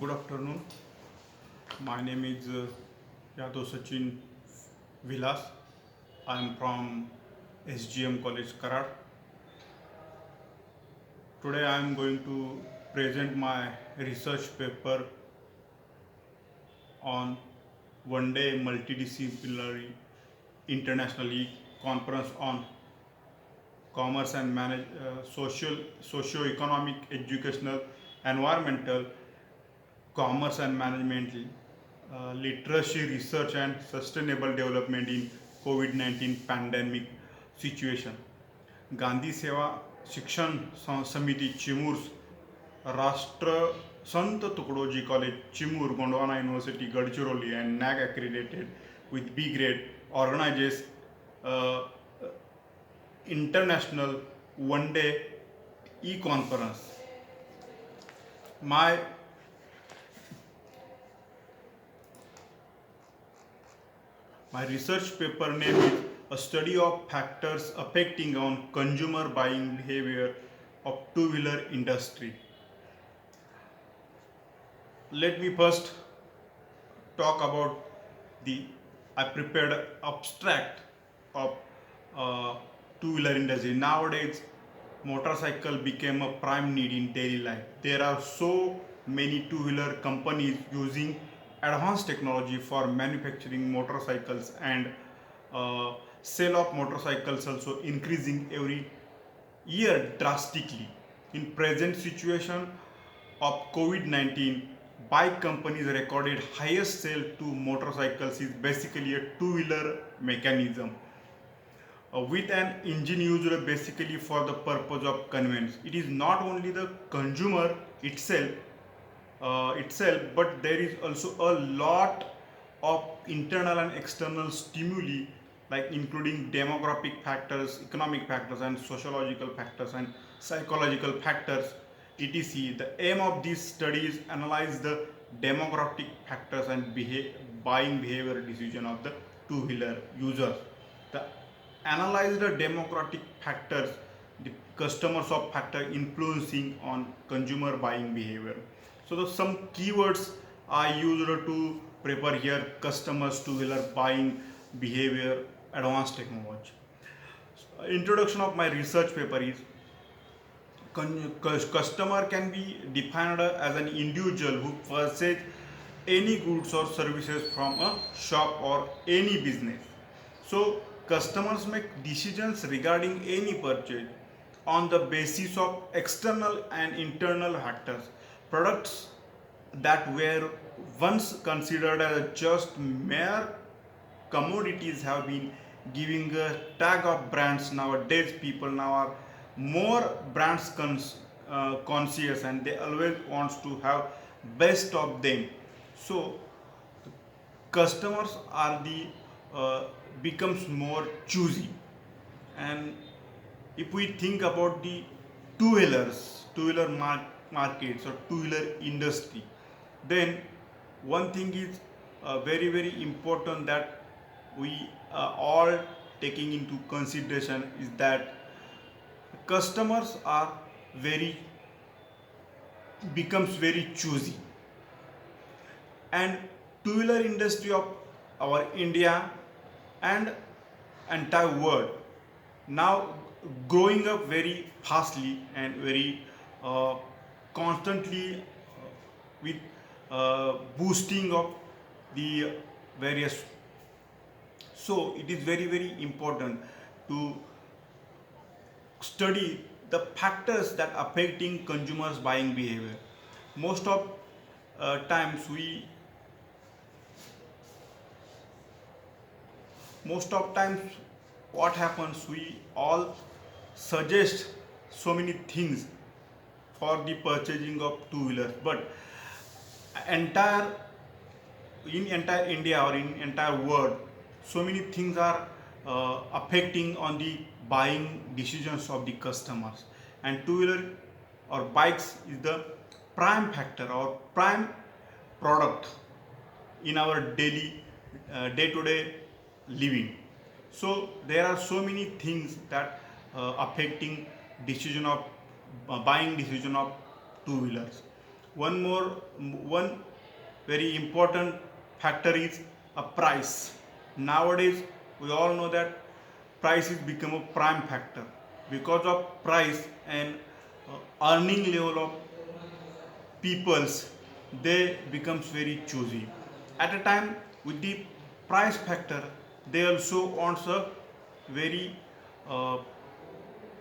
Good afternoon. My name is Yadav Sachin Vilas. I am from SGM College, Karad. Today I am going to present my research paper on one day multidisciplinary international conference on commerce and socio-economic, educational, environmental, commerce and management, literacy, research and sustainable development in COVID-19 pandemic situation. Gandhi सेवा शिक्षण समिति चिमूर, राष्ट्र संत Tukdoji college Chimur, Gondwana university Gadchiroli and NAC accredited with B grade organizes international one day e-conference. My research paper name is a study of factors affecting on consumer buying behavior of two-wheeler industry. Let me first talk about I prepared abstract of two-wheeler industry. Nowadays, motorcycle became a prime need in daily life. There are so many two-wheeler companies using advanced technology for manufacturing motorcycles, and sale of motorcycles also increasing every year drastically. In present situation of COVID-19, bike companies recorded highest sale to motorcycles is basically a two-wheeler mechanism with an engine used basically for the purpose of convenience. It is not only the consumer itself, but there is also a lot of internal and external stimuli, like including demographic factors, economic factors, and sociological factors and psychological factors, etc. The aim of this study is analyze the demographic factors and buying behavior decision of the two-wheeler users. The analyze the demographic factors, the customers of factor influencing on consumer buying behavior. So some keywords I used to prepare here: customers, two-wheeler buying behavior, advanced technology. Introduction of my research paper is customer can be defined as an individual who purchases any goods or services from a shop or any business. So customers make decisions regarding any purchase on the basis of external and internal factors. Products that were once considered as just mere commodities have been giving a tag of brands. Nowadays people now are more brands conscious, and they always wants to have best of them. So customers are the becomes more choosy. And if we think about the two-wheeler markets or two-wheeler industry, then one thing is very important that we all taking into consideration is that customers are very becomes very choosy, and two-wheeler industry of our India and entire world now growing up very fastly and very constantly with boosting of the various. So it is very important to study the factors that affecting consumers buying behavior. Most of times what happens, we all suggest so many things for the purchasing of two-wheelers, but entire entire India or in entire world, so many things are affecting on the buying decisions of the customers, and two-wheeler or bikes is the prime factor or prime product in our daily day-to-day living. So there are so many things that affecting decision of buying decision of two-wheelers. one very important factor is a price. Nowadays we all know that price is become a prime factor. Because of price and earning level of peoples, they becomes very choosy. At a time with the price factor, they also wants a very uh,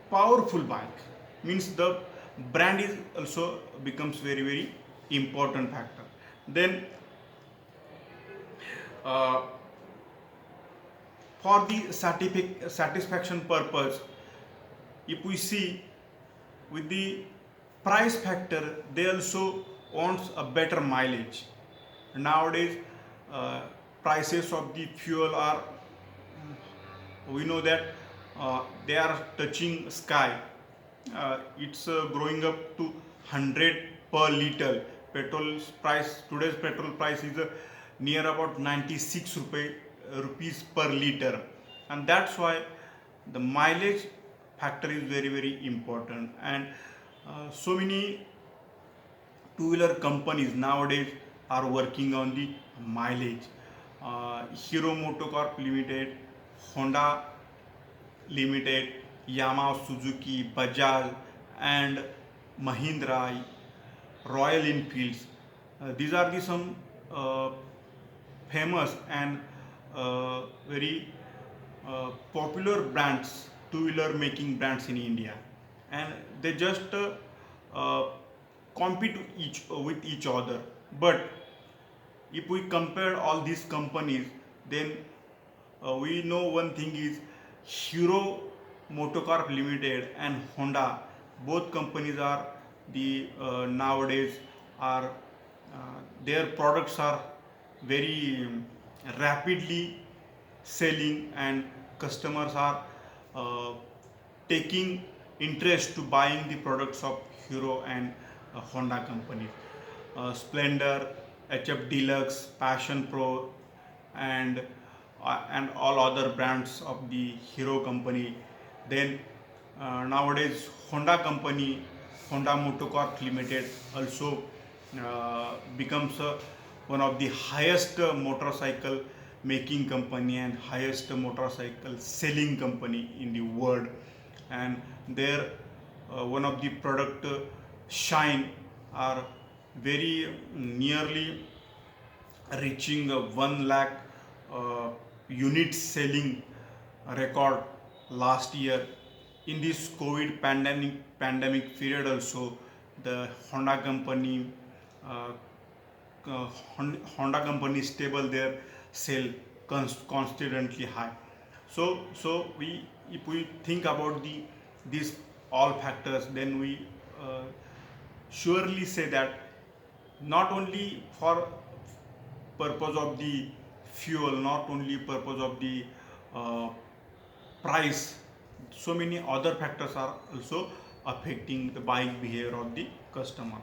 powerful bike. Means the brand is also becomes very important factor. Then uh, for the satisfaction purpose, if we see with the price factor, they also wants a better mileage. Nowadays uh, prices of the fuel are, we know that they are touching sky. It's growing up to 100 per liter. Petrol price, today's petrol price is near about 96 rupees per liter, and that's why the mileage factor is very important. And so many two-wheeler companies nowadays are working on the mileage. Hero Motocorp Limited, Honda Limited, Yamaha, Suzuki, Bajaj, and Mahindra, Royal Enfields. These are the some famous and very popular brands, two-wheeler making brands in India, and they just uh, compete with each other. But if we compare all these companies, then we know one thing is Hero Motocorp Limited and Honda, both companies are the nowadays are their products are very rapidly selling, and customers are uh, taking interest to buying the products of Hero and Honda companies. Splendor, HF Deluxe, Passion Pro, and all other brands of the Hero company. Then nowadays Honda company, Honda Motocorp Limited, also becomes one of the highest motorcycle making company and highest motorcycle selling company in the world. And their one of the product Shine are very nearly reaching 1 lakh uh, units selling record last year. In this COVID pandemic period also, the Honda company uh, Honda company stable their sale constantly high. So we, if we think about the these all factors, then we uh, surely say that not only for purpose of the fuel, not only purpose of the uh, price, so many other factors are also affecting the buying behavior of the customer.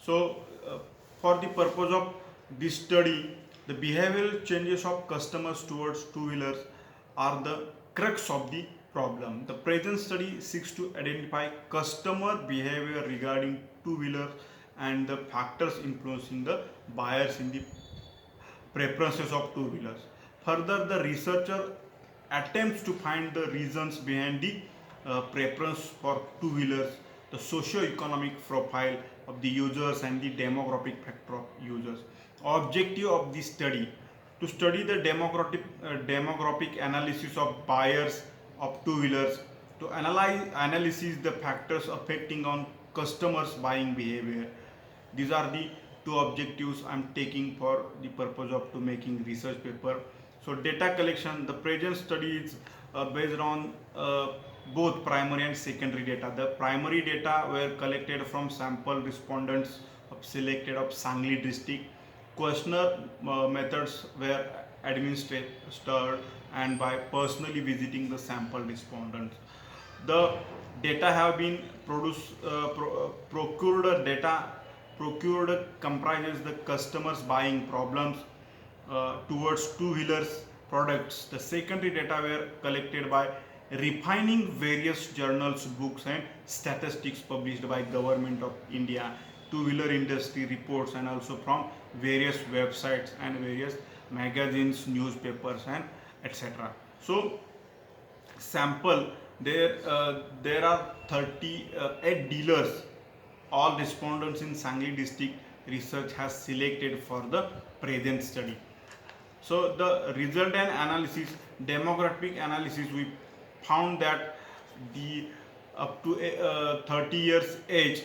So for the purpose of this study, the behavioral changes of customers towards two-wheelers are the crux of the problem. The present study seeks to identify customer behavior regarding two-wheelers and the factors influencing the buyers in the preferences of two-wheelers. Further, the researcher attempts to find the reasons behind the preference for two-wheelers, the socio-economic profile of the users, and the demographic factor of users. Objective of this study: to study the demographic analysis of buyers of two-wheelers, to analyze the factors affecting on customers' buying behavior. These are the two objectives I'm taking for the purpose of to making research paper. So data collection, the present study is based on both primary and secondary data. The primary data were collected from sample respondents selected of Sangli district. Questionnaire methods were administered and by personally visiting the sample respondents. The data have been procured. Data procured comprises the customers buying problems towards two-wheelers products. The secondary data were collected by refining various journals, books, and statistics published by Government of India two-wheeler industry reports and also from various websites and various magazines, newspapers, and etc. So sample, there are 38 dealers. All respondents in Sangli district research has selected for the present study. So the result and analysis, demographic analysis, we found that the up to 30 years age,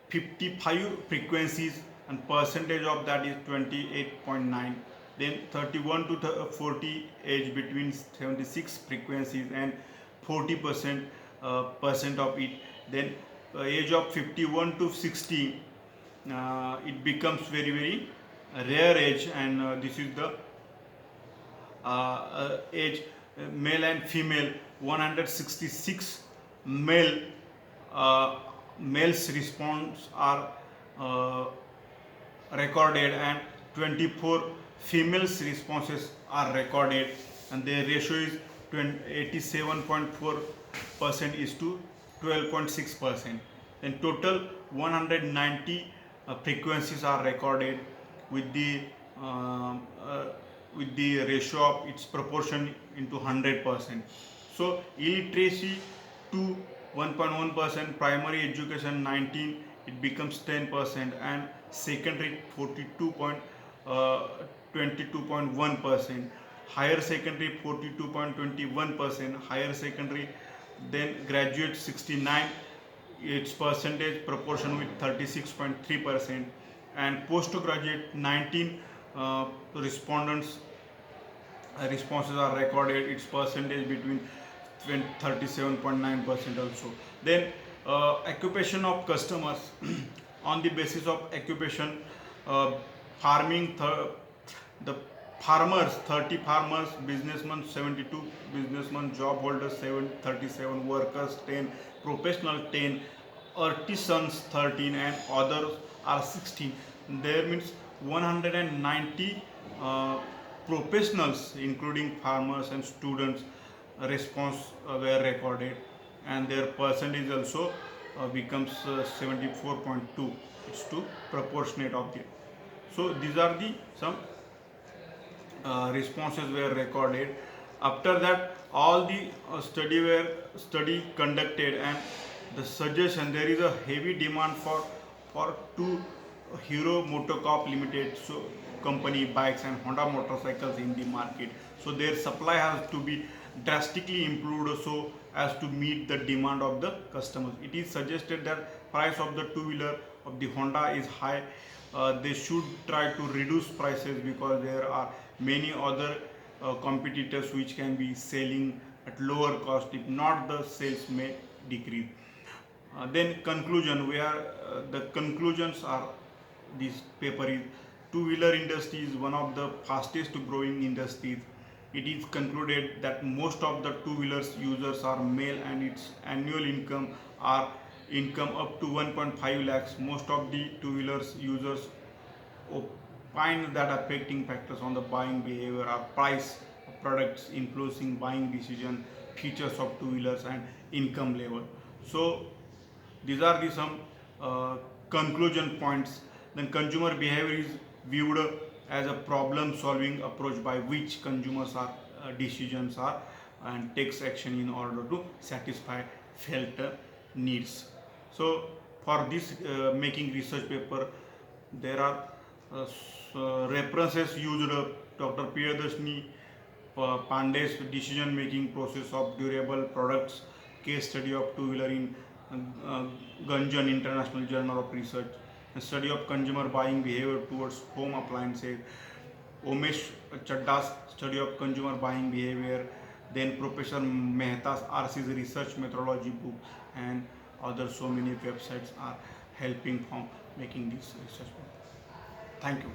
55 frequencies and percentage of that is 28.9. Then 31 to 40 age between 76 frequencies and 40% percent of it. Then age of 51 to 60, it becomes very rare age, and this is the age, male and female. 166 male uh, males response are uh, recorded, and 24 females responses are recorded, and their ratio is 87.4% is to 12.6%. Then total 190 frequencies are recorded with the uh, uh, with the ratio of its proportion into 100%. So illiteracy to 1.1%, primary education 19, it becomes 10%, and secondary 22.1%, higher secondary 42.21%, higher secondary, then graduate 69, its percentage proportion with 36.3%, and postgraduate 19 respondents responses are recorded, its percentage between 37.9% also. Then occupation of customers on the basis of occupation, uh, farming, the farmers 30 farmers, businessmen 72 businessmen, job holders 37, workers 10, professional 10, artisans 13, and others are 16. There means 190 professionals including farmers and students response were recorded, and their percentage also becomes 74.2. It's to proportionate of the. So these are the some responses were recorded. After that, all the study conducted, and the suggestion, there is a heavy demand for two Hero Motocorp Limited so company bikes and Honda motorcycles in the market. So their supply has to be drastically improved so as to meet the demand of the customers. It is suggested that price of the two-wheeler of the Honda is high. They should try to reduce prices because there are many other competitors which can be selling at lower cost. If not, the sales may decrease. Then conclusion, where the conclusions are, this paper is, two-wheeler industry is one of the fastest growing industries. It is concluded that most of the two-wheelers users are male, and its annual income up to 1.5 lakhs. Most of the two-wheelers users opine that affecting factors on the buying behavior are price of products influencing buying decision, features of two-wheelers, and income level. So these are the some conclusion points. Then consumer behavior is viewed as a problem solving approach by which consumers are decisions are and takes action in order to satisfy felt needs. So for this making research paper, there are references used, Dr. Priyadarshini Pandey's decision making process of durable products, case study of two-wheeler in Gunjan International Journal of Research, a study of consumer buying behavior towards home appliances, Umesh Chadda's study of consumer buying behavior, then Professor Mehta's RC's research methodology book, and other so many websites are helping from making this research. Thank you.